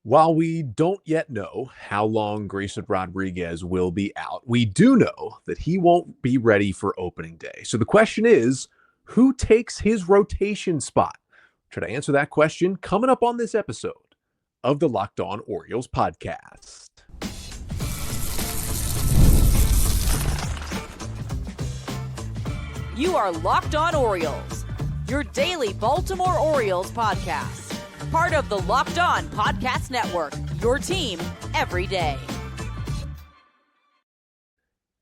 While we don't yet know how long Grayson Rodriguez will be out, we do know that he won't be ready for opening day. So the question is, who takes his rotation spot? Try to answer that question coming up on this episode of the Locked On Orioles podcast. You are Locked On Orioles, your daily Baltimore Orioles podcast. Part of the Locked On Podcast Network, your team every day.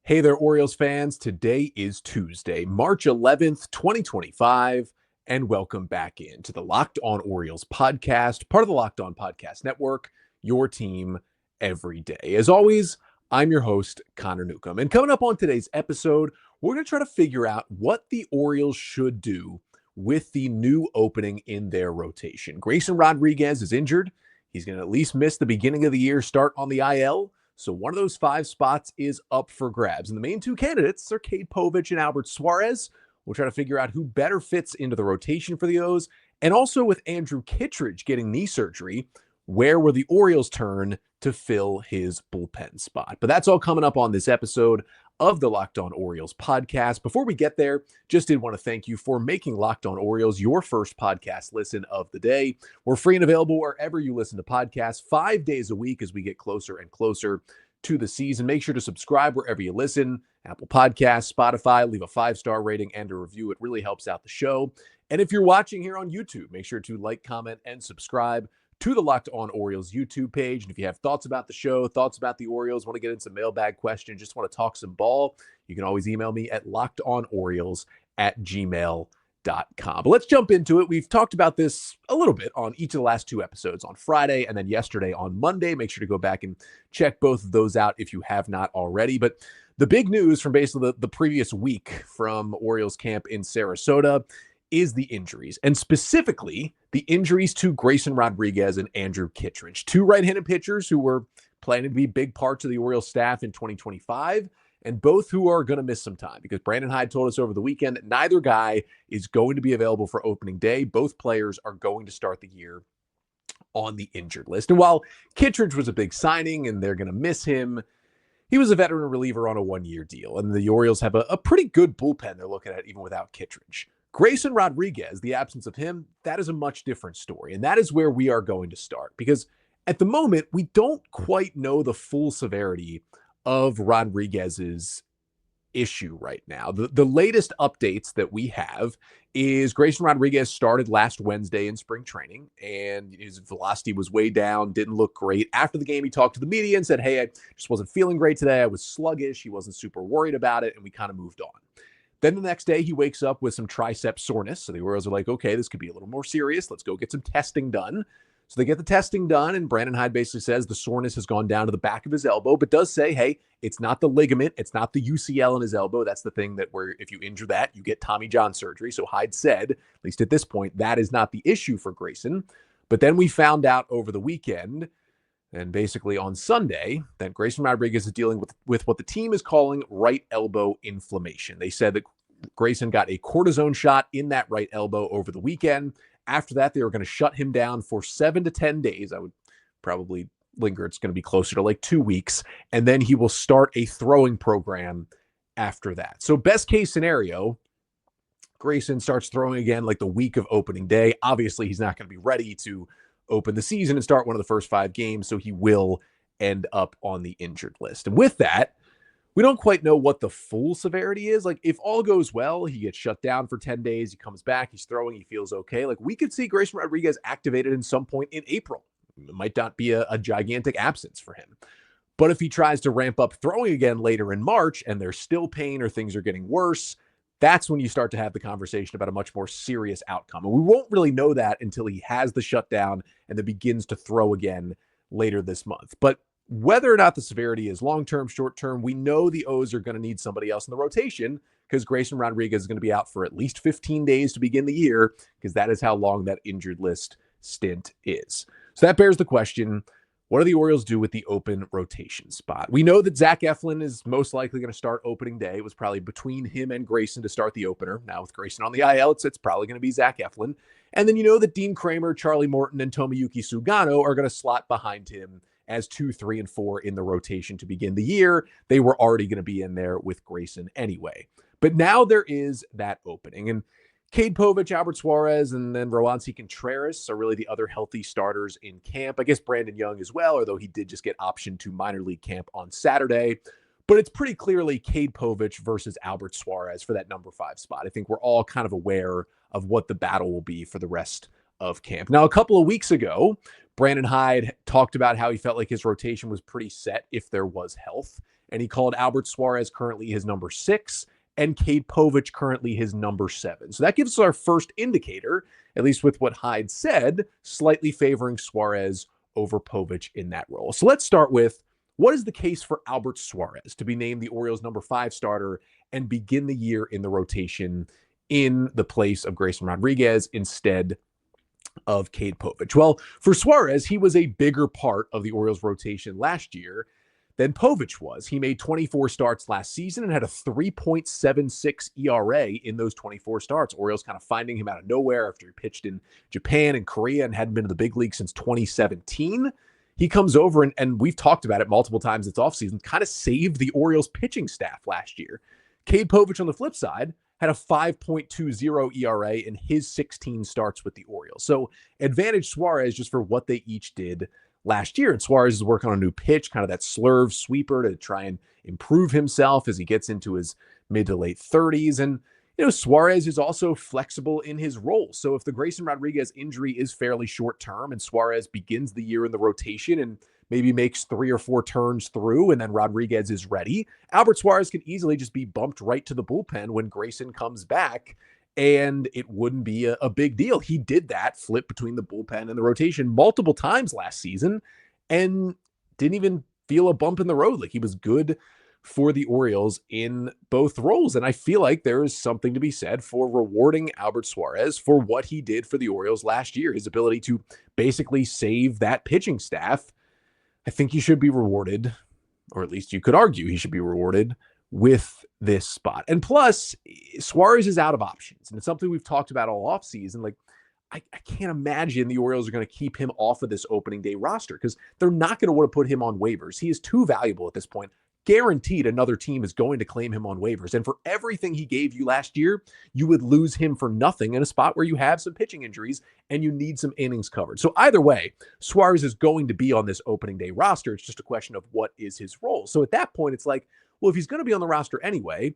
Hey there, Orioles fans. Today is Tuesday, March 11th, 2025, and welcome back into the Locked On Orioles podcast, part of the Locked On Podcast Network, your team every day. As always, I'm your host, Connor Newcomb. And coming up on today's episode, we're going to try to figure out what the Orioles should do with the new opening in their rotation. Grayson Rodriguez is injured. He's going to at least miss the beginning of the year start on the IL. So one of those 5 spots is up for grabs. And the main 2 candidates are Cade, Povich, and Albert Suarez. We'll try to figure out who better fits into the rotation for the O's. And also with Andrew Kittredge getting knee surgery, where will the Orioles turn to fill his bullpen spot? But that's all coming up on this episode of the Locked On Orioles podcast. Before we get there, just did want to thank you for making Locked On Orioles your first podcast listen of the day. We're free and available wherever you listen to podcasts 5 days a week as we get closer and closer to the season. Make sure to subscribe wherever you listen, Apple Podcasts, Spotify, leave a 5-star rating and a review. It really helps out the show. And if you're watching here on YouTube, make sure to like, comment, and subscribe to the Locked On Orioles YouTube page. And if you have thoughts about the show, thoughts about the Orioles, want to get into some mailbag questions, just want to talk some ball, you can always email me at lockedonorioles@gmail.com. But let's jump into it. We've talked about this a little bit on each of the last 2 episodes, on Friday and then yesterday on Monday. Make sure to go back and check both of those out if you have not already. But the big news from basically the previous week from Orioles camp in Sarasota is the injuries, and specifically the injuries to Grayson Rodriguez and Andrew Kittredge, 2 right-handed pitchers who were planning to be big parts of the Orioles staff in 2025, and both who are going to miss some time because Brandon Hyde told us over the weekend that neither guy is going to be available for opening day. Both players are going to start the year on the injured list. And while Kittredge was a big signing and they're going to miss him, he was a veteran reliever on a 1-year deal, and the Orioles have a pretty good bullpen they're looking at even without Kittredge. Grayson Rodriguez, the absence of him, that is a much different story. And that is where we are going to start because at the moment, we don't quite know the full severity of Rodriguez's issue right now. The latest updates that we have is Grayson Rodriguez started last Wednesday in spring training and his velocity was way down, didn't look great. After the game, he talked to the media and said, hey, I just wasn't feeling great today. I was sluggish. He wasn't super worried about it. And we kind of moved on. Then the next day, he wakes up with some tricep soreness. So the Orioles are like, okay, this could be a little more serious. Let's go get some testing done. So they get the testing done, and Brandon Hyde basically says the soreness has gone down to the back of his elbow, but does say, hey, it's not the ligament. It's not the UCL in his elbow. That's the thing that where if you injure that, you get Tommy John surgery. So Hyde said, at least at this point, that is not the issue for Grayson. But then we found out over the weekend, and basically on Sunday, that Grayson Rodriguez is dealing with what the team is calling right elbow inflammation. They said that Grayson got a cortisone shot in that right elbow over the weekend. After that, they were going to shut him down for 7 to 10 days. I would probably linger. It's going to be closer to like 2 weeks. And then he will start a throwing program after that. So best case scenario, Grayson starts throwing again like the week of opening day. Obviously, he's not going to be ready to open the season and start one of the first 5 games, so he will end up on the injured list. And with that, we don't quite know what the full severity is. Like, if all goes well, he gets shut down for 10 days, he comes back, he's throwing, he feels okay. Like, we could see Grayson Rodriguez activated in some point in April. It might not be a gigantic absence for him. But if he tries to ramp up throwing again later in March and there's still pain or things are getting worse, that's when you start to have the conversation about a much more serious outcome. And we won't really know that until he has the shutdown and then begins to throw again later this month. But whether or not the severity is long-term, short-term, we know the O's are going to need somebody else in the rotation because Grayson Rodriguez is going to be out for at least 15 days to begin the year because that is how long that injured list stint is. So that bears the question, What do the Orioles do with the open rotation spot? We know that Zach Eflin is most likely going to start opening day. It was probably between him and Grayson to start the opener. Now with Grayson on the IL, it's probably going to be Zach Eflin. And then you know that Dean Kramer, Charlie Morton, and Tomoyuki Sugano are going to slot behind him as 2, 3, and 4 in the rotation to begin the year. They were already going to be in there with Grayson anyway. But now there is that opening. And Cade, Povich, Albert Suarez, and then Roansy Contreras are really the other healthy starters in camp. I guess Brandon Young as well, although he did just get optioned to minor league camp on Saturday. But it's pretty clearly Cade Povich versus Albert Suarez for that number 5 spot. I think we're all kind of aware of what the battle will be for the rest of camp. Now, a couple of weeks ago, Brandon Hyde talked about how he felt like his rotation was pretty set if there was health. And he called Albert Suarez currently his number 6 and Cade Povich currently his number 7. So that gives us our first indicator, at least with what Hyde said, slightly favoring Suarez over Povich in that role. So let's start with, what is the case for Albert Suarez to be named the Orioles number 5 starter and begin the year in the rotation in the place of Grayson Rodriguez instead of Cade Povich? Well, for Suarez, he was a bigger part of the Orioles rotation last year than Povich was. He made 24 starts last season and had a 3.76 ERA in those 24 starts. Orioles kind of finding him out of nowhere after he pitched in Japan and Korea and hadn't been to the big league since 2017. He comes over and we've talked about it multiple times this offseason, kind of saved the Orioles pitching staff last year. Cade Povich on the flip side had a 5.20 ERA in his 16 starts with the Orioles. So advantage Suarez just for what they each did last year. And Suarez is working on a new pitch, kind of that slurve sweeper to try and improve himself as he gets into his mid to late 30s. And, you know, Suarez is also flexible in his role. So if the Grayson Rodriguez injury is fairly short term and Suarez begins the year in the rotation and maybe makes 3 or 4 turns through and then Rodriguez is ready, Albert Suarez can easily just be bumped right to the bullpen when Grayson comes back. And it wouldn't be a big deal. He did that flip between the bullpen and the rotation multiple times last season and didn't even feel a bump in the road. Like, he was good for the Orioles in both roles. And I feel like there is something to be said for rewarding Albert Suarez for what he did for the Orioles last year, his ability to basically save that pitching staff. I think he should be rewarded, or at least you could argue he should be rewarded with this spot. And plus, Suarez is out of options. And it's something we've talked about all offseason. Like, I can't imagine the Orioles are going to keep him off of this opening day roster because they're not going to want to put him on waivers. He is too valuable at this point. Guaranteed another team is going to claim him on waivers. And for everything he gave you last year, you would lose him for nothing in a spot where you have some pitching injuries and you need some innings covered. So either way, Suarez is going to be on this opening day roster. It's just a question of what is his role. So at that point, it's like, well, if he's going to be on the roster anyway,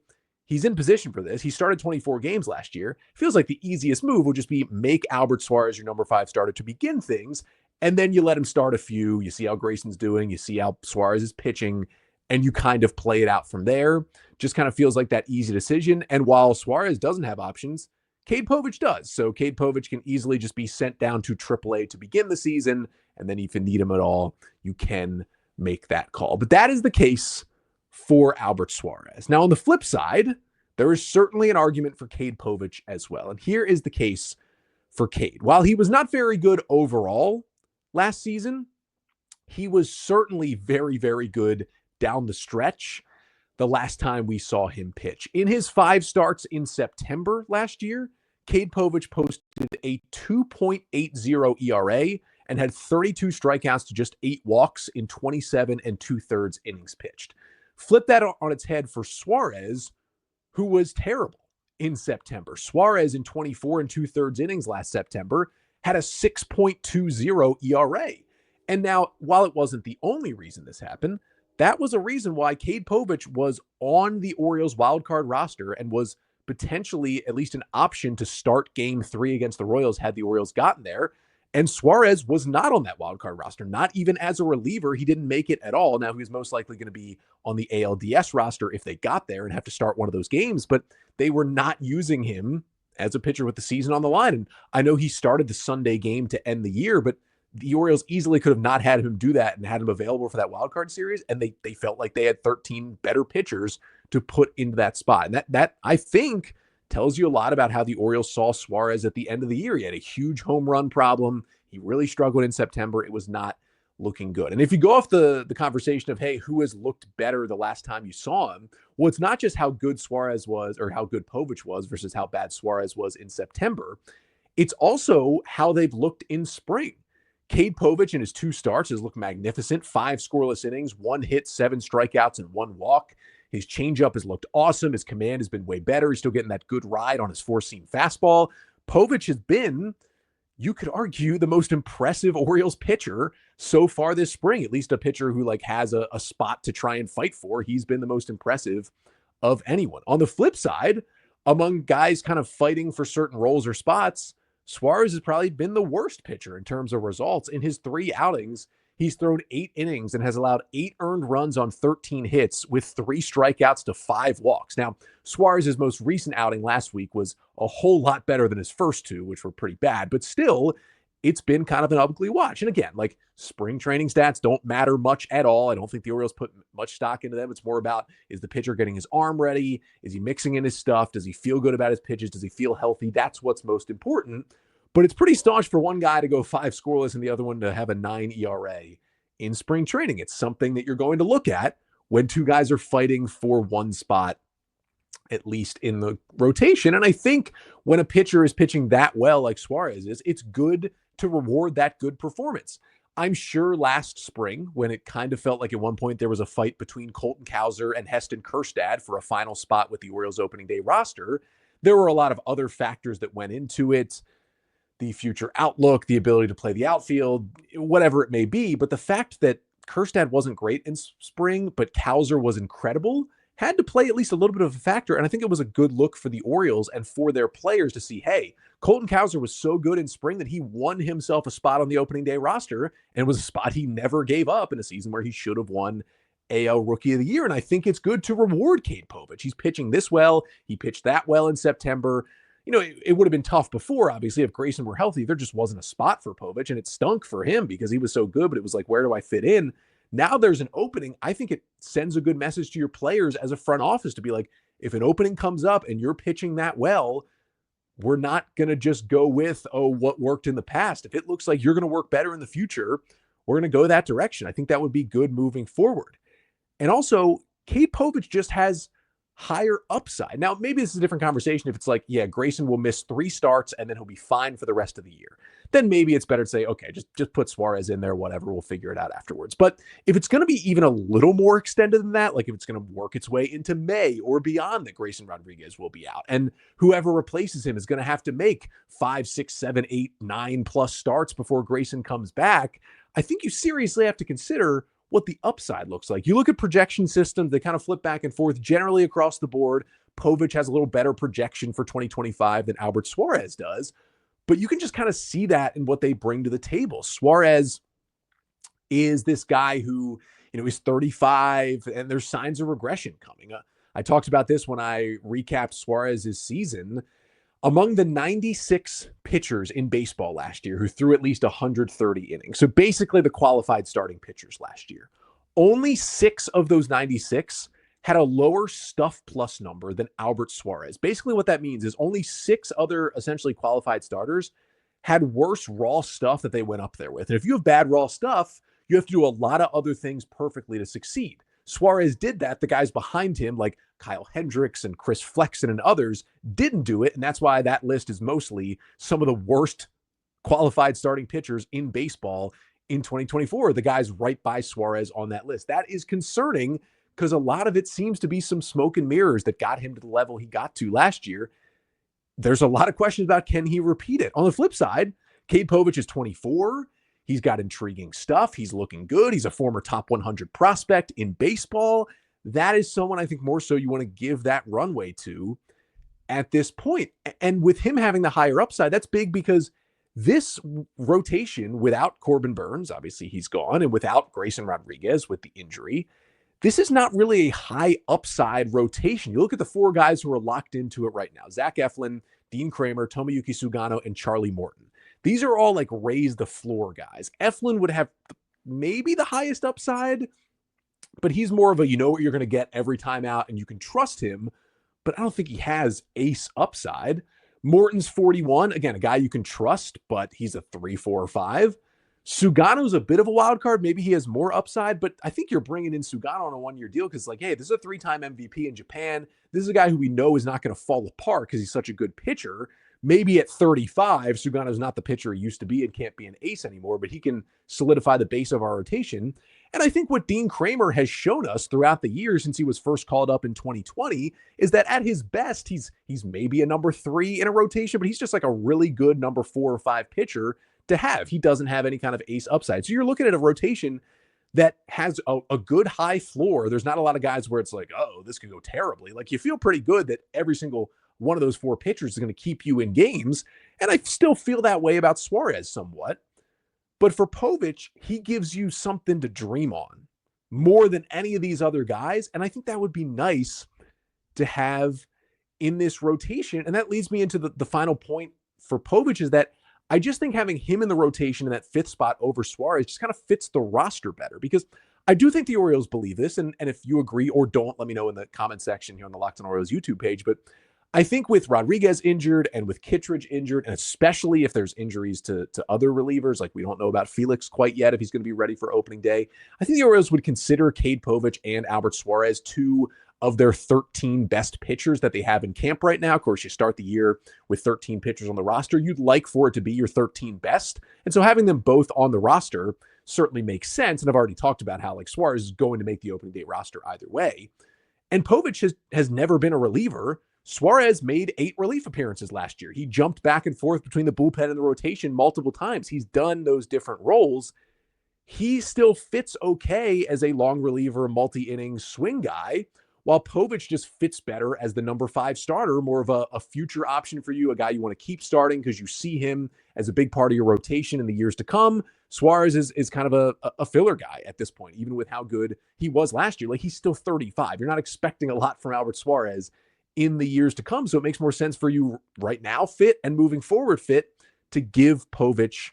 he's in position for this. He started 24 games last year. Feels like the easiest move would just be make Albert Suarez your number 5 starter to begin things. And then you let him start a few. You see how Grayson's doing. You see how Suarez is pitching. And you kind of play it out from there. Just kind of feels like that easy decision. And while Suarez doesn't have options, Cade Povich does. So Cade Povich can easily just be sent down to AAA to begin the season. And then if you need him at all, you can make that call. But that is the case for Albert Suarez. Now, on the flip side, there is certainly an argument for Cade Povich as well. And here is the case for Cade. While he was not very good overall last season, he was certainly very, very good down the stretch the last time we saw him pitch. In his 5 starts in September last year, Cade Povich posted a 2.80 ERA and had 32 strikeouts to just 8 walks in 27 2/3 innings pitched. Flip that on its head for Suarez, who was terrible in September. Suarez in 24 2/3 innings last September had a 6.20 ERA. And now, while it wasn't the only reason this happened, that was a reason why Cade Povich was on the Orioles wildcard roster and was potentially at least an option to start game 3 against the Royals had the Orioles gotten there. And Suarez was not on that wildcard roster, not even as a reliever. He didn't make it at all. Now, he was most likely going to be on the ALDS roster if they got there and have to start one of those games, but they were not using him as a pitcher with the season on the line. And I know he started the Sunday game to end the year, but the Orioles easily could have not had him do that and had him available for that wildcard series. And they felt like they had 13 better pitchers to put into that spot. And that I think tells you a lot about how the Orioles saw Suarez at the end of the year. He had a huge home run problem. He really struggled in September. It was not looking good. And if you go off the conversation of, hey, who has looked better the last time you saw him? Well, it's not just how good Suarez was or how good Povich was versus how bad Suarez was in September. It's also how they've looked in spring. Cade Povich in his 2 starts has looked magnificent. 5 scoreless innings, 1 hit, 7 strikeouts, and 1 walk. His changeup has looked awesome. His command has been way better. He's still getting that good ride on his 4-seam fastball. Povich has been, you could argue, the most impressive Orioles pitcher so far this spring, at least a pitcher who like has a spot to try and fight for. He's been the most impressive of anyone. On the flip side, among guys kind of fighting for certain roles or spots, Suarez has probably been the worst pitcher in terms of results. In his 3 outings, he's thrown 8 innings and has allowed 8 earned runs on 13 hits with 3 strikeouts to 5 walks. Now, Suarez's most recent outing last week was a whole lot better than his first 2, which were pretty bad, but still, it's been kind of an ugly watch. And again, like spring training stats don't matter much at all. I don't think the Orioles put much stock into them. It's more about, is the pitcher getting his arm ready? Is he mixing in his stuff? Does he feel good about his pitches? Does he feel healthy? That's what's most important. But it's pretty staunch for one guy to go 5 scoreless and the other one to have a 9 ERA in spring training. It's something that you're going to look at when 2 guys are fighting for one spot, at least in the rotation. And I think when a pitcher is pitching that well like Suarez is, it's good to reward that good performance. I'm sure last spring, when it kind of felt like at one point there was a fight between Colton Cowser and Heston Kjerstad for a final spot with the Orioles opening day roster, there were a lot of other factors that went into it. The future outlook, the ability to play the outfield, whatever it may be. But the fact that Kjerstad wasn't great in spring, but Cowser was incredible, had to play at least a little bit of a factor. And I think it was a good look for the Orioles and for their players to see, hey, Colton Cowser was so good in spring that he won himself a spot on the opening day roster, and was a spot he never gave up in a season where he should have won AL Rookie of the Year. And I think it's good to reward Cade Povich. He's pitching this well. He pitched that well in September. You know, it would have been tough before, obviously, if Grayson were healthy. There just wasn't a spot for Povich, and it stunk for him because he was so good, but it was like, where do I fit in? Now there's an opening. I think it sends a good message to your players as a front office to be like, if an opening comes up and you're pitching that well, we're not going to just go with, oh, what worked in the past. If it looks like you're going to work better in the future, we're going to go that direction. I think that would be good moving forward. And also, Cade Povich just has higher upside. Now, maybe this is a different conversation if it's like, yeah, Grayson will miss 3 starts and then he'll be fine for the rest of the year. Then maybe it's better to say, okay, just put Suarez in there, whatever, we'll figure it out afterwards. But if it's going to be even a little more extended than that, like if it's going to work its way into May or beyond that Grayson Rodriguez will be out, and whoever replaces him is going to have to make 5, 6, 7, 8, 9 plus starts before Grayson comes back, I think you seriously have to consider what the upside looks like. You look at projection systems, they kind of flip back and forth generally across the board. Povich has a little better projection for 2025 than Albert Suarez does, but you can just kind of see that in what they bring to the table. Suarez is this guy who, you know, is 35 and there's signs of regression coming. I talked about this when I recapped Suarez's season. Among the 96 pitchers in baseball last year who threw at least 130 innings, so basically the qualified starting pitchers last year, only 6 of those 96 had a lower stuff plus number than Albert Suarez. Basically what that means is only 6 other essentially qualified starters had worse raw stuff that they went up there with. And if you have bad raw stuff, you have to do a lot of other things perfectly to succeed. Suarez did that. The guys behind him, like Kyle Hendricks and Chris Flexen and others, didn't do it. And that's why that list is mostly some of the worst qualified starting pitchers in baseball in 2024. The guys right by Suarez on that list. That is concerning because a lot of it seems to be some smoke and mirrors that got him to the level he got to last year. There's a lot of questions about, can he repeat it? On the flip side, Cade Povich is 24. He's got intriguing stuff. He's looking good. He's a former top 100 prospect in baseball. That is someone I think more so you want to give that runway to at this point. And with him having the higher upside, that's big because this rotation without Corbin Burns, obviously he's gone, and without Grayson Rodriguez with the injury, this is not really a high upside rotation. You look at the 4 guys who are locked into it right now: Zach Eflin, Dean Kramer, Tomoyuki Sugano, and Charlie Morton. These are all like raise the floor guys. Eflin would have maybe the highest upside, but he's more of a, you know what you're going to get every time out and you can trust him, but I don't think he has ace upside. Morton's 41. Again, a guy you can trust, but he's a 3, 4, or 5. Sugano's a bit of a wild card. Maybe he has more upside, but I think you're bringing in Sugano on a one-year deal because, like, hey, this is a three-time MVP in Japan. This is a guy who we know is not going to fall apart because he's such a good pitcher. Maybe at 35, Sugano's not the pitcher he used to be and can't be an ace anymore, but he can solidify the base of our rotation. And I think what Dean Kramer has shown us throughout the year since he was first called up in 2020 is that at his best, he's maybe a number 3 in a rotation, but he's just like a really good number 4 or 5 pitcher to have. He doesn't have any kind of ace upside. So you're looking at a rotation that has a good high floor. There's not a lot of guys where it's like, oh, this could go terribly. Like, you feel pretty good that every single one of those 4 pitchers is going to keep you in games. And I still feel that way about Suarez somewhat. But for Povich, he gives you something to dream on more than any of these other guys. And I think that would be nice to have in this rotation. And that leads me into the final point for Povich is that I just think having him in the rotation in that 5th spot over Suarez just kind of fits the roster better, because I do think the Orioles believe this. And if you agree or don't, let me know in the comment section here on the Locked On Orioles YouTube page. But I think with Rodriguez injured and with Kittredge injured, and especially if there's injuries to other relievers, like we don't know about Felix quite yet, if he's going to be ready for opening day, I think the Orioles would consider Cade Povich and Albert Suarez 2 of their 13 best pitchers that they have in camp right now. Of course, you start the year with 13 pitchers on the roster. You'd like for it to be your 13 best. And so having them both on the roster certainly makes sense. And I've already talked about how, like, Suarez is going to make the opening day roster either way. And Povich has never been a reliever. Suarez made 8 relief appearances last year. He jumped back and forth between the bullpen and the rotation multiple times. He's done those different roles. He still fits okay as a long reliever, multi-inning swing guy, while Povich just fits better as the number 5 starter, more of a future option for you, a guy you want to keep starting because you see him as a big part of your rotation in the years to come. Suarez is kind of a filler guy at this point, even with how good he was last year. Like, he's still 35. You're not expecting a lot from Albert Suarez in the years to come. So it makes more sense for you right now fit and moving forward fit to give Povich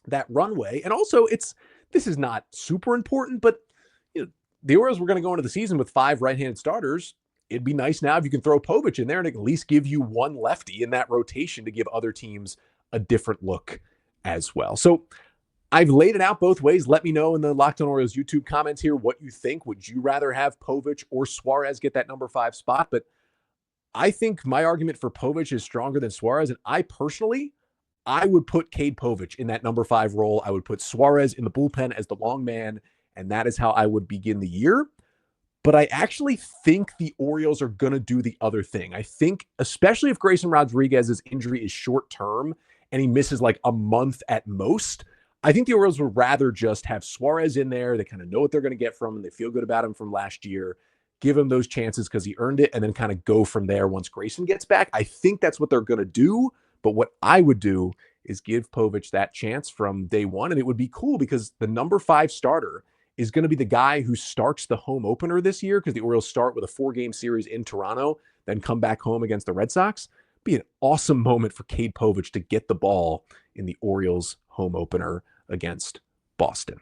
that runway. And also, this is not super important, but the Orioles were going to go into the season with 5 right-handed starters. It'd be nice now if you can throw Povich in there and at least give you one lefty in that rotation to give other teams a different look as well. So I've laid it out both ways. Let me know in the Locked On Orioles YouTube comments here what you think. Would you rather have Povich or Suarez get that number 5 spot? But I think my argument for Povich is stronger than Suarez. And I would put Cade Povich in that number 5 role. I would put Suarez in the bullpen as the long man. And that is how I would begin the year. But I actually think the Orioles are going to do the other thing. I think, especially if Grayson Rodriguez's injury is short-term and he misses like a month at most, I think the Orioles would rather just have Suarez in there. They kind of know what they're going to get from him. They feel good about him from last year. Give him those chances because he earned it, and then kind of go from there once Grayson gets back. I think that's what they're going to do. But what I would do is give Povich that chance from day one. And it would be cool because the number 5 starter is going to be the guy who starts the home opener this year, because the Orioles start with a 4-game series in Toronto, then come back home against the Red Sox. Be an awesome moment for Cade Povich to get the ball in the Orioles home opener against Boston.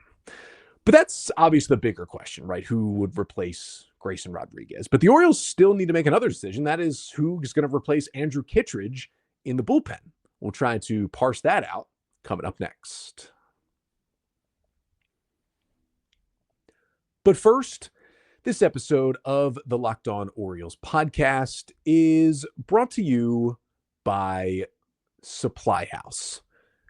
But that's obviously the bigger question, right? Who would replace Grayson Rodriguez? But the Orioles still need to make another decision. That is, who is going to replace Andrew Kittredge in the bullpen. We'll try to parse that out coming up next. But first, this episode of the Locked On Orioles podcast is brought to you by Supply House.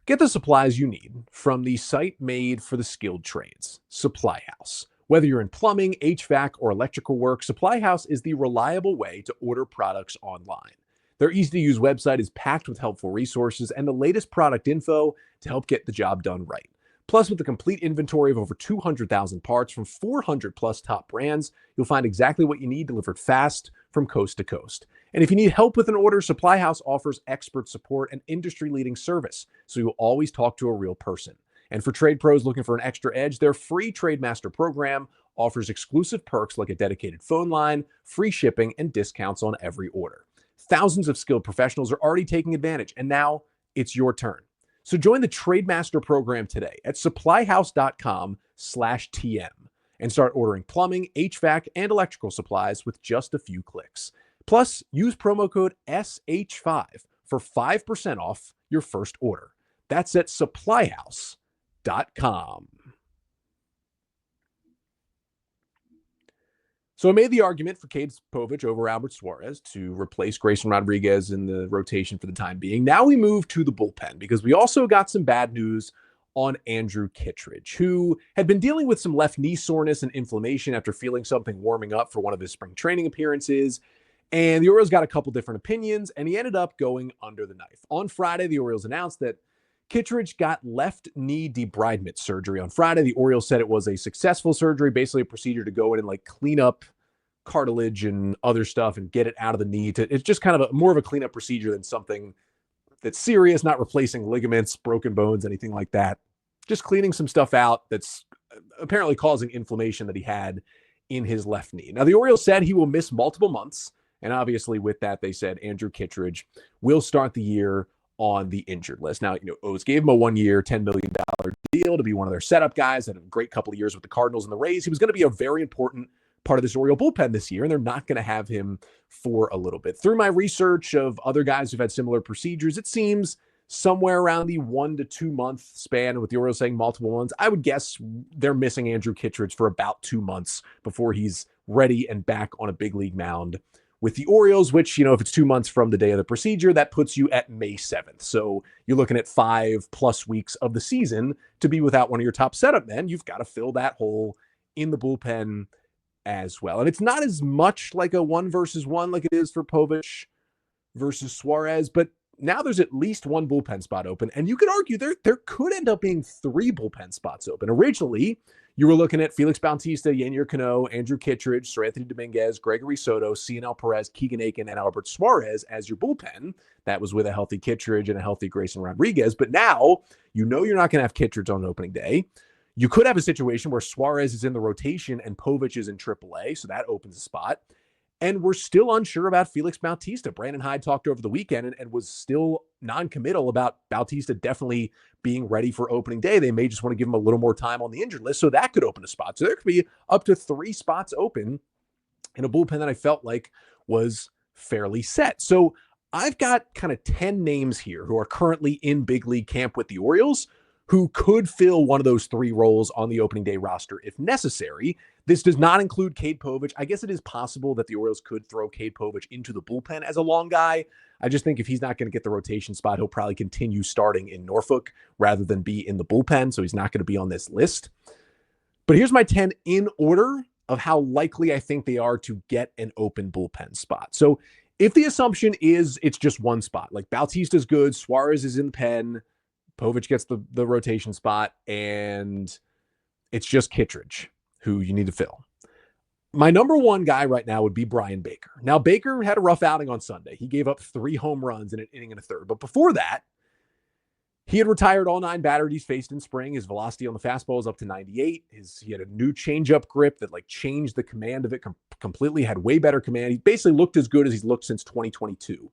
Get the supplies you need from the site made for the skilled trades, Supply House. Whether you're in plumbing, HVAC, or electrical work, Supply House is the reliable way to order products online. Their easy-to-use website is packed with helpful resources and the latest product info to help get the job done right. Plus, with a complete inventory of over 200,000 parts from 400 plus top brands, you'll find exactly what you need delivered fast from coast to coast. And if you need help with an order, Supply House offers expert support and industry-leading service, so you'll always talk to a real person. And for trade pros looking for an extra edge, their free TradeMaster program offers exclusive perks like a dedicated phone line, free shipping, and discounts on every order. Thousands of skilled professionals are already taking advantage, and now it's your turn. So join the TradeMaster program today at supplyhouse.com/TM and start ordering plumbing, HVAC, and electrical supplies with just a few clicks. Plus, use promo code SH5 for 5% off your first order. That's at supplyhouse.com. PistachiosLooking.com. So I made the argument for Cade Povich over Albert Suarez to replace Grayson Rodriguez in the rotation for the time being. Now we move to the bullpen because we also got some bad news on Andrew Kittredge, who had been dealing with some left knee soreness and inflammation after feeling something warming up for one of his spring training appearances. And the Orioles got a couple different opinions, and he ended up going under the knife. On Friday, the Orioles announced that Kittredge got left knee debridement surgery on Friday. The Orioles said it was a successful surgery, basically a procedure to go in and like clean up cartilage and other stuff and get it out of the knee. It's just kind of more of a cleanup procedure than something that's serious, not replacing ligaments, broken bones, anything like that. Just cleaning some stuff out that's apparently causing inflammation that he had in his left knee. Now, the Orioles said he will miss multiple months. And obviously with that, they said Andrew Kittredge will start the year on the injured list. Now, O's gave him a 1-year, $10 million deal to be one of their setup guys. Had a great couple of years with the Cardinals and the Rays. He was going to be a very important part of this Oriole bullpen this year, and they're not going to have him for a little bit. Through my research of other guys who've had similar procedures, it seems somewhere around the 1 to 2 month span, with the Orioles saying multiple months. I would guess they're missing Andrew Kittredge for about 2 months before he's ready and back on a big league mound with the Orioles, which, if it's 2 months from the day of the procedure, that puts you at May 7th. So you're looking at 5+ weeks of the season to be without one of your top setup men. You've got to fill that hole in the bullpen as well. And it's not as much like a 1-versus-1 like it is for Povich versus Suarez, but now there's at least one bullpen spot open. And you could argue there could end up being 3 bullpen spots open. Originally, you were looking at Felix Bautista, Yennier Cano, Andrew Kittredge, Sir Anthony Dominguez, Gregory Soto, Cionel Perez, Keegan Aiken, and Albert Suarez as your bullpen. That was with a healthy Kittredge and a healthy Grayson Rodriguez. But now, you're not going to have Kittredge on opening day. You could have a situation where Suarez is in the rotation and Povich is in AAA, so that opens a spot. And we're still unsure about Felix Bautista. Brandon Hyde talked over the weekend and was still non-committal about Bautista definitely being ready for opening day. They may just want to give him a little more time on the injured list, so that could open a spot. So there could be up to 3 spots open in a bullpen that I felt like was fairly set. So I've got kind of 10 names here who are currently in big league camp with the Orioles who could fill one of those 3 roles on the opening day roster if necessary. This does not include Cade Povich. I guess it is possible that the Orioles could throw Cade Povich into the bullpen as a long guy. I just think if he's not going to get the rotation spot, he'll probably continue starting in Norfolk rather than be in the bullpen, so he's not going to be on this list. But here's my 10 in order of how likely I think they are to get an open bullpen spot. So if the assumption is it's just one spot, like Bautista's good, Suarez is in the pen, Povich gets the rotation spot, and it's just Kittredge who you need to fill. My number one guy right now would be Brian Baker. Now, Baker had a rough outing on Sunday. He gave up 3 home runs in an inning and a third. But before that, he had retired all 9 batters he's faced in spring. His velocity on the fastball is up to 98. He had a new changeup grip that changed the command of it completely, had way better command. He basically looked as good as he's looked since 2022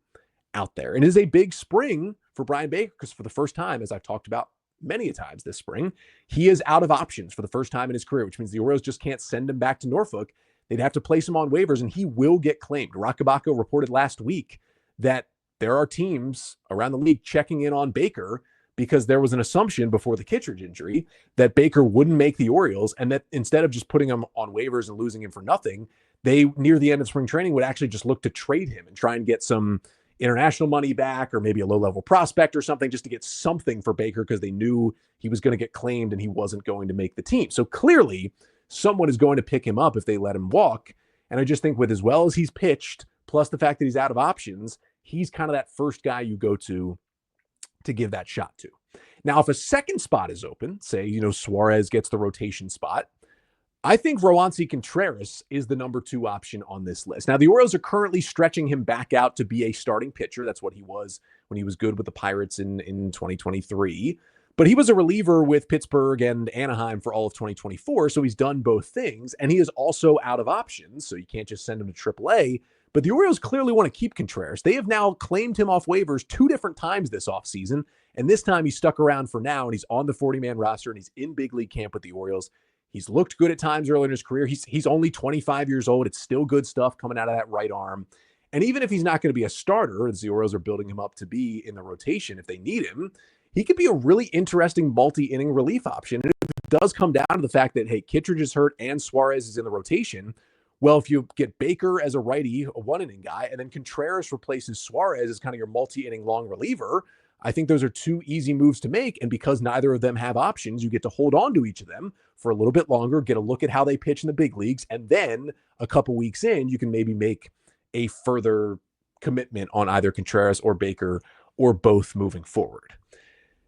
out there. And it is a big spring for Brian Baker because for the first time, as I've talked about many a times this spring, he is out of options for the first time in his career, which means the Orioles just can't send him back to Norfolk. They'd have to place him on waivers, and he will get claimed. Rockabacco reported last week that there are teams around the league checking in on Baker because there was an assumption before the Kittredge injury that Baker wouldn't make the Orioles, and that instead of just putting him on waivers and losing him for nothing, they, near the end of spring training, would actually just look to trade him and try and get some international money back or maybe a low-level prospect or something just to get something for Baker because they knew he was going to get claimed and he wasn't going to make the team. So clearly, someone is going to pick him up if they let him walk. And I just think with as well as he's pitched, plus the fact that he's out of options, he's kind of that first guy you go to give that shot to. Now, if a second spot is open, say, Suarez gets the rotation spot, I think Roansy Contreras is the number 2 option on this list. Now, the Orioles are currently stretching him back out to be a starting pitcher. That's what he was when he was good with the Pirates in 2023. But he was a reliever with Pittsburgh and Anaheim for all of 2024, so he's done both things. And he is also out of options, so you can't just send him to AAA. But the Orioles clearly want to keep Contreras. They have now claimed him off waivers 2 different times this offseason, and this time he's stuck around for now, and he's on the 40-man roster, and he's in big league camp with the Orioles. He's looked good at times early in his career. He's only 25 years old. It's still good stuff coming out of that right arm. And even if he's not going to be a starter, as the Orioles are building him up to be in the rotation if they need him, he could be a really interesting multi-inning relief option. And if it does come down to the fact that, hey, Kittredge is hurt and Suarez is in the rotation, well, if you get Baker as a righty, a one-inning guy, and then Contreras replaces Suarez as kind of your multi-inning long reliever, I think those are two easy moves to make. And because neither of them have options, you get to hold on to each of them for a little bit longer, get a look at how they pitch in the big leagues. And then a couple weeks in, you can maybe make a further commitment on either Contreras or Baker or both moving forward.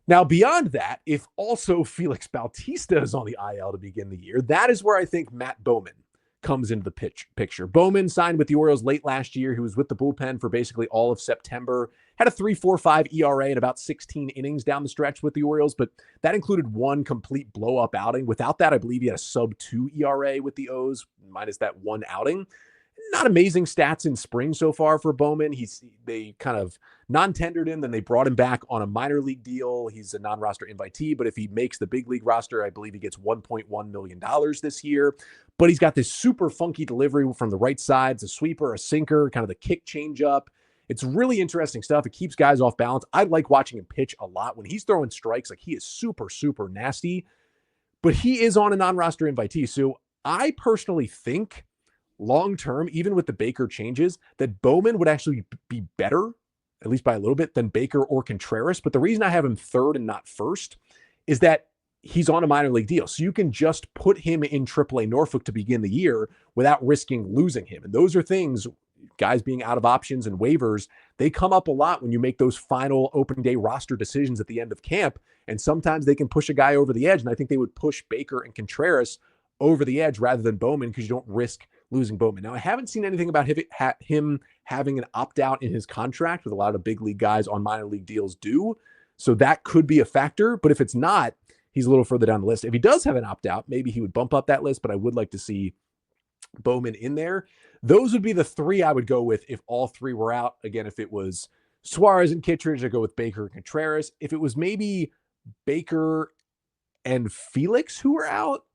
Now, beyond that, if also Felix Bautista is on the IL to begin the year, that is where I think Matt Bowman comes into the picture. Bowman signed with the Orioles late last year. He was with the bullpen for basically all of September, had a 3.45 ERA and about 16 innings down the stretch with the Orioles, but that included one complete blow-up outing. Without that, I believe he had a sub-2 ERA with the O's, minus that one outing. Not amazing stats in spring so far for Bowman. They kind of non-tendered him, then they brought him back on a minor league deal. He's a non-roster invitee, but if he makes the big league roster, I believe he gets $1.1 million this year. But he's got this super funky delivery from the right side. It's a sweeper, a sinker, kind of the kick change up. It's really interesting stuff. It keeps guys off balance. I like watching him pitch a lot. When he's throwing strikes, like he is super, super nasty. But he is on a non-roster invitee. So I personally think long-term, even with the Baker changes, that Bowman would actually be better, at least by a little bit, than Baker or Contreras. But the reason I have him third and not first is that he's on a minor league deal. So you can just put him in AAA Norfolk to begin the year without risking losing him. And those are things, guys being out of options and waivers, they come up a lot when you make those final opening day roster decisions at the end of camp. And sometimes they can push a guy over the edge. And I think they would push Baker and Contreras over the edge rather than Bowman because you don't risk losing Bowman. Now, I haven't seen anything about him having an opt-out in his contract with a lot of big league guys on minor league deals do. So that could be a factor. But if it's not, he's a little further down the list. If he does have an opt-out, maybe he would bump up that list, but I would like to see Bowman in there. Those would be the three I would go with if all three were out. Again, if it was Suarez and Kittredge, I'd go with Baker and Contreras. If it was maybe Baker and Felix who were out,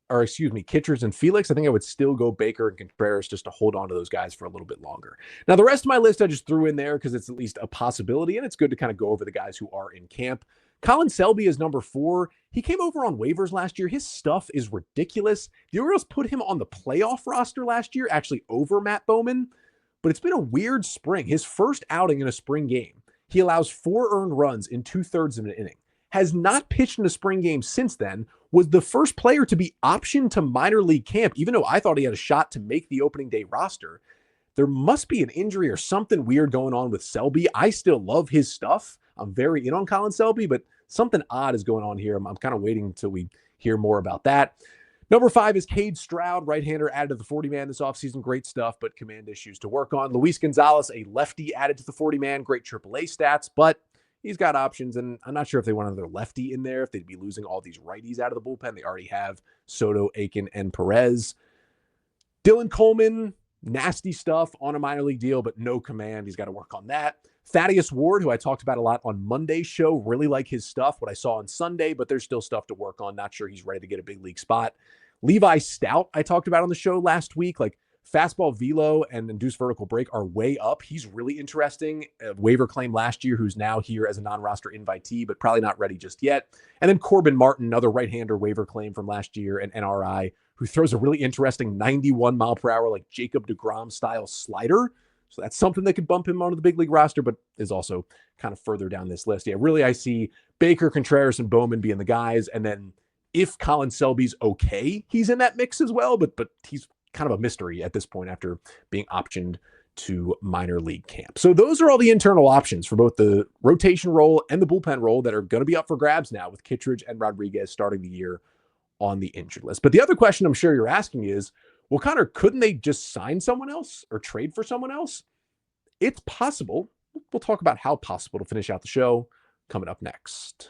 Kittredge and Felix, I think I would still go Baker and Contreras just to hold on to those guys for a little bit longer. Now, the rest of my list I just threw in there because it's at least a possibility, and it's good to kind of go over the guys who are in camp. Colin Selby is number 4. He came over on waivers last year. His stuff is ridiculous. The Orioles put him on the playoff roster last year, actually over Matt Bowman, but it's been a weird spring. His first outing in a spring game, he allows 4 earned runs in 2/3 of an inning. Has not pitched in a spring game since then, was the first player to be optioned to minor league camp, even though I thought he had a shot to make the opening day roster. There must be an injury or something weird going on with Selby. I still love his stuff. I'm very in on Colin Selby, but something odd is going on here. I'm kind of waiting until we hear more about that. Number 5 is Cade Stroud, right-hander added to the 40-man this offseason. Great stuff, but command issues to work on. Luis Gonzalez, a lefty added to the 40-man. Great AAA stats, but he's got options, and I'm not sure if they want another lefty in there, if they'd be losing all these righties out of the bullpen. They already have Soto, Aiken, and Perez. Dylan Coleman, nasty stuff on a minor league deal, but no command. He's got to work on that. Thaddeus Ward, who I talked about a lot on Monday's show, really like his stuff, what I saw on Sunday, but there's still stuff to work on. Not sure he's ready to get a big league spot. Levi Stout, I talked about on the show last week, like fastball velo and induced vertical break are way up. He's really interesting. A waiver claim last year, who's now here as a non-roster invitee, but probably not ready just yet. And then Corbin Martin, another right-hander waiver claim from last year, an NRI, who throws a really interesting 91 mile per hour, like Jacob deGrom style slider. So that's something that could bump him onto the big league roster, but is also kind of further down this list. Yeah, really, I see Baker, Contreras, and Bowman being the guys. And then if Colin Selby's okay, he's in that mix as well, but he's kind of a mystery at this point after being optioned to minor league camp. So those are all the internal options for both the rotation role and the bullpen role that are going to be up for grabs now with Kittredge and Rodriguez starting the year on the injured list. But the other question I'm sure you're asking is, well, Connor, couldn't they just sign someone else or trade for someone else? It's possible. We'll talk about how possible to finish out the show coming up next.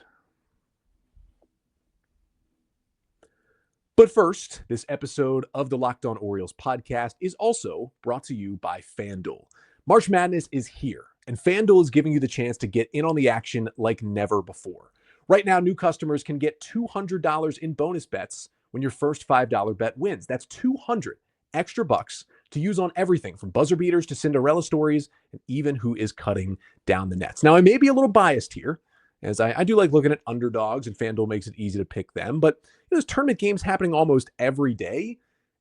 But first, this episode of the Locked On Orioles podcast is also brought to you by FanDuel. March Madness is here, and FanDuel is giving you the chance to get in on the action like never before. Right now, new customers can get $200 in bonus bets when your first $5 bet wins. That's 200 extra bucks to use on everything from buzzer beaters to Cinderella stories and even who is cutting down the nets. Now, I may be a little biased here, as I do like looking at underdogs, and FanDuel makes it easy to pick them. But there's tournament games happening almost every day,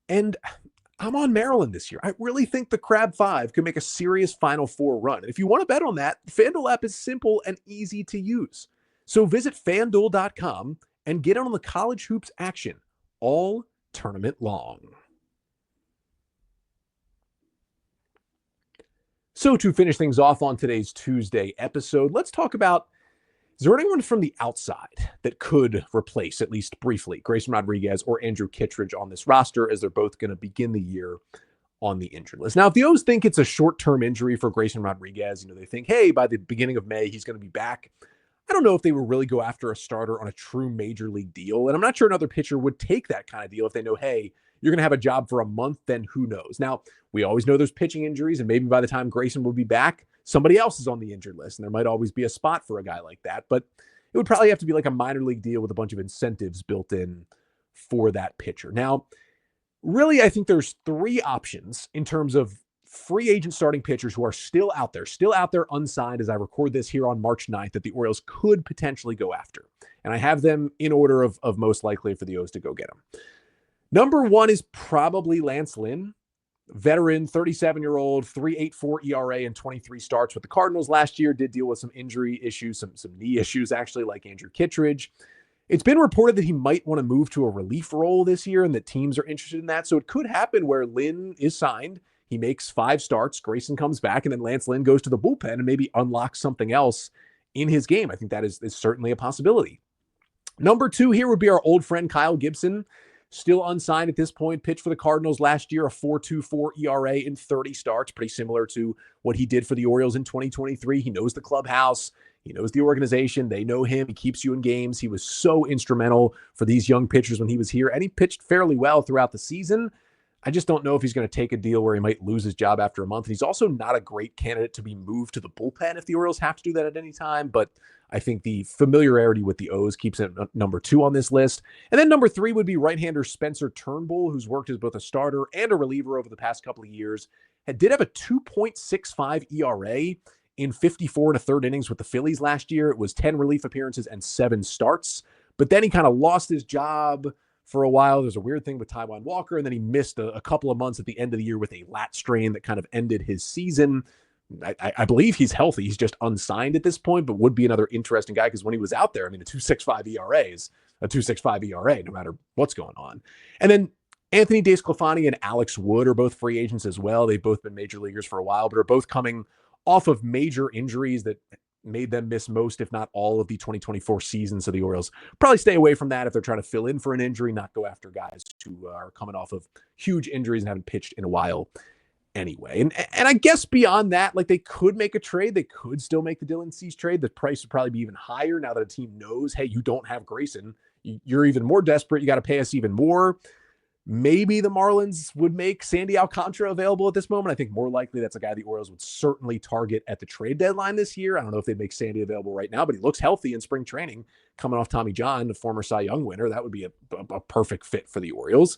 and I'm on Maryland this year. I really think the Crab Five could make a serious Final Four run. And if you want to bet on that, the FanDuel app is simple and easy to use. So visit FanDuel.com and get on the college hoops action all tournament long. So to finish things off on today's Tuesday episode, let's talk about, is there anyone from the outside that could replace, at least briefly, Grayson Rodriguez or Andrew Kittredge on this roster, as they're both going to begin the year on the injured list? Now, if the O's think it's a short-term injury for Grayson Rodriguez, they think, hey, by the beginning of May, he's going to be back. I don't know if they would really go after a starter on a true major league deal. And I'm not sure another pitcher would take that kind of deal if they know, hey, you're going to have a job for a month, then who knows? Now, we always know there's pitching injuries, and maybe by the time Grayson will be back, somebody else is on the injured list, and there might always be a spot for a guy like that. But it would probably have to be like a minor league deal with a bunch of incentives built in for that pitcher. Now, really, I think there's three options in terms of free agent starting pitchers who are still out there unsigned as I record this here on March 9th, that the Orioles could potentially go after. And I have them in order of most likely for the O's to go get them. Number one is probably Lance Lynn, veteran, 37-year-old, 3.84 ERA and 23 starts with the Cardinals last year, did deal with some injury issues, some knee issues actually, like Andrew Kittredge. It's been reported that he might want to move to a relief role this year and that teams are interested in that. So it could happen where Lynn is signed, he makes 5 starts, Grayson comes back, and then Lance Lynn goes to the bullpen and maybe unlocks something else in his game. I think that is certainly a possibility. Number two here would be our old friend Kyle Gibson, still unsigned at this point, pitched for the Cardinals last year, a 4.24 ERA in 30 starts, pretty similar to what he did for the Orioles in 2023. He knows the clubhouse. He knows the organization. They know him. He keeps you in games. He was so instrumental for these young pitchers when he was here, and he pitched fairly well throughout the season. I just don't know if he's going to take a deal where he might lose his job after a month. And he's also not a great candidate to be moved to the bullpen if the Orioles have to do that at any time. But I think the familiarity with the O's keeps it at number 2 on this list. And then number 3 would be right-hander Spencer Turnbull, who's worked as both a starter and a reliever over the past couple of years. Did have a 2.65 ERA in 54 and a third innings with the Phillies last year. It was 10 relief appearances and 7 starts. But then he kind of lost his job for a while. There's a weird thing with Taijuan Walker, and then he missed a couple of months at the end of the year with a lat strain that kind of ended his season. I believe he's healthy. He's just unsigned at this point, but would be another interesting guy because when he was out there, a 2.65 ERA is a 2.65 ERA, no matter what's going on. And then Anthony DeSclafani and Alex Wood are both free agents as well. They've both been major leaguers for a while, but are both coming off of major injuries that made them miss most, if not all, of the 2024 season. So the Orioles probably stay away from that if they're trying to fill in for an injury, not go after guys who are coming off of huge injuries and haven't pitched in a while anyway. And I guess beyond that, they could make a trade. They could still make the Dylan Cease trade. The price would probably be even higher now that a team knows, hey, you don't have Grayson. You're even more desperate. You got to pay us even more. Maybe the Marlins would make Sandy Alcantara available at this moment. I think more likely that's a guy the Orioles would certainly target at the trade deadline this year. I don't know if they'd make Sandy available right now, but he looks healthy in spring training, coming off Tommy John, the former Cy Young winner. That would be a perfect fit for the Orioles.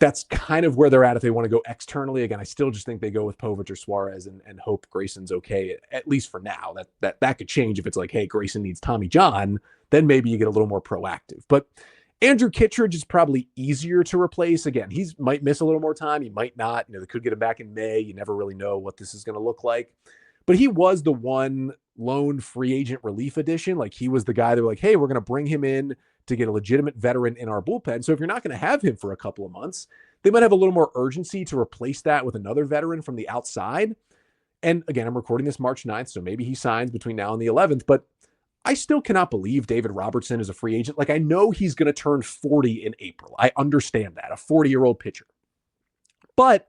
That's kind of where they're at if they want to go externally. Again, I still just think they go with Povich or Suarez and hope Grayson's okay, at least for now. That could change if it's like, hey, Grayson needs Tommy John, then maybe you get a little more proactive. But Andrew Kittredge is probably easier to replace. Again, he might miss a little more time. He might not. They could get him back in May. You never really know what this is going to look like. But he was the one lone free agent relief addition. He was the guy that were like, hey, we're going to bring him in to get a legitimate veteran in our bullpen. So if you're not going to have him for a couple of months, they might have a little more urgency to replace that with another veteran from the outside. And again, I'm recording this March 9th, so maybe he signs between now and the 11th. But I still cannot believe David Robertson is a free agent. I know he's going to turn 40 in April. I understand that, a 40-year-old pitcher. But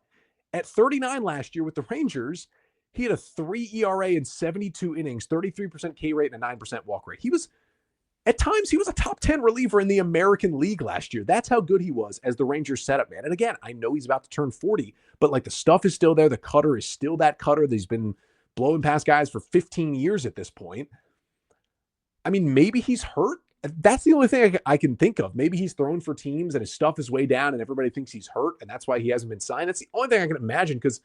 at 39 last year with the Rangers, he had a 3 ERA in 72 innings, 33% K rate, and a 9% walk rate. At times, he was a top 10 reliever in the American League last year. That's how good he was as the Rangers setup man. And again, I know he's about to turn 40, but the stuff is still there. The cutter is still that cutter that he's been blowing past guys for 15 years at this point. Maybe he's hurt. That's the only thing I can think of. Maybe he's thrown for teams and his stuff is way down and everybody thinks he's hurt and that's why he hasn't been signed. That's the only thing I can imagine because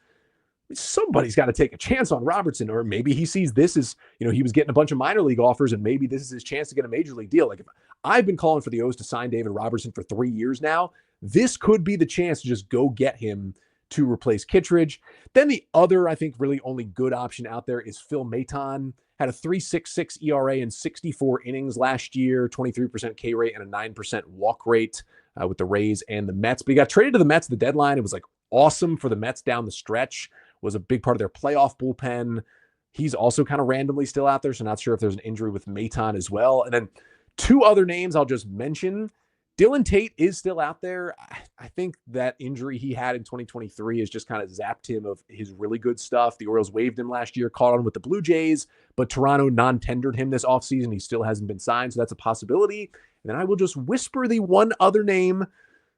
somebody's got to take a chance on Robertson, or maybe he sees this as, he was getting a bunch of minor league offers and maybe this is his chance to get a major league deal. Like, if I've been calling for the O's to sign David Robertson for 3 years now, this could be the chance to just go get him to replace Kittredge. Then the other, I think, really only good option out there is Phil Maton. Had a 3.66 ERA in 64 innings last year, 23% K rate and a 9% walk rate with the Rays and the Mets. But he got traded to the Mets at the deadline. It was like awesome for the Mets down the stretch. Was a big part of their playoff bullpen. He's also kind of randomly still out there, so not sure if there's an injury with Maton as well. And then 2 other names I'll just mention. Dylan Tate is still out there. I think that injury he had in 2023 has just kind of zapped him of his really good stuff. The Orioles waived him last year, caught on with the Blue Jays, but Toronto non-tendered him this offseason. He still hasn't been signed, so that's a possibility. And then I will just whisper the one other name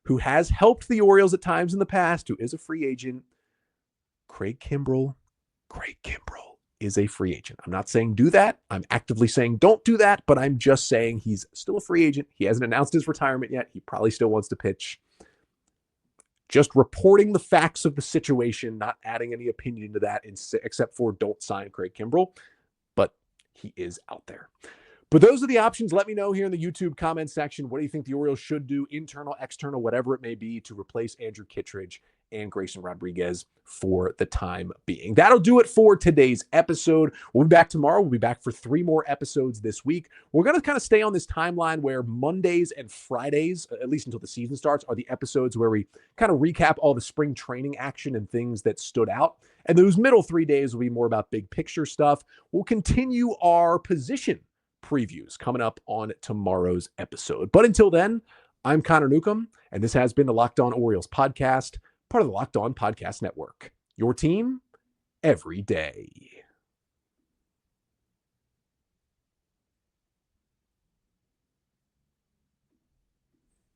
who has helped the Orioles at times in the past, who is a free agent, Craig Kimbrell. Craig Kimbrell is a free agent. I'm not saying do that. I'm actively saying don't do that, but I'm just saying he's still a free agent. He hasn't announced his retirement yet. He probably still wants to pitch. Just reporting the facts of the situation, not adding any opinion to that, except for don't sign Craig Kimbrell. But he is out there. But those are the options. Let me know here in the YouTube comment section. What do you think the Orioles should do, internal, external, whatever it may be, to replace Andrew Kittredge and Grayson Rodriguez for the time being? That'll do it for today's episode. We'll be back tomorrow. We'll be back for 3 more episodes this week. We're going to kind of stay on this timeline where Mondays and Fridays, at least until the season starts, are the episodes where we kind of recap all the spring training action and things that stood out. And those middle 3 days will be more about big picture stuff. We'll continue our position previews coming up on tomorrow's episode. But until then, I'm Connor Newcomb, and this has been the Locked On Orioles podcast, part of the Locked On Podcast Network. Your team every day.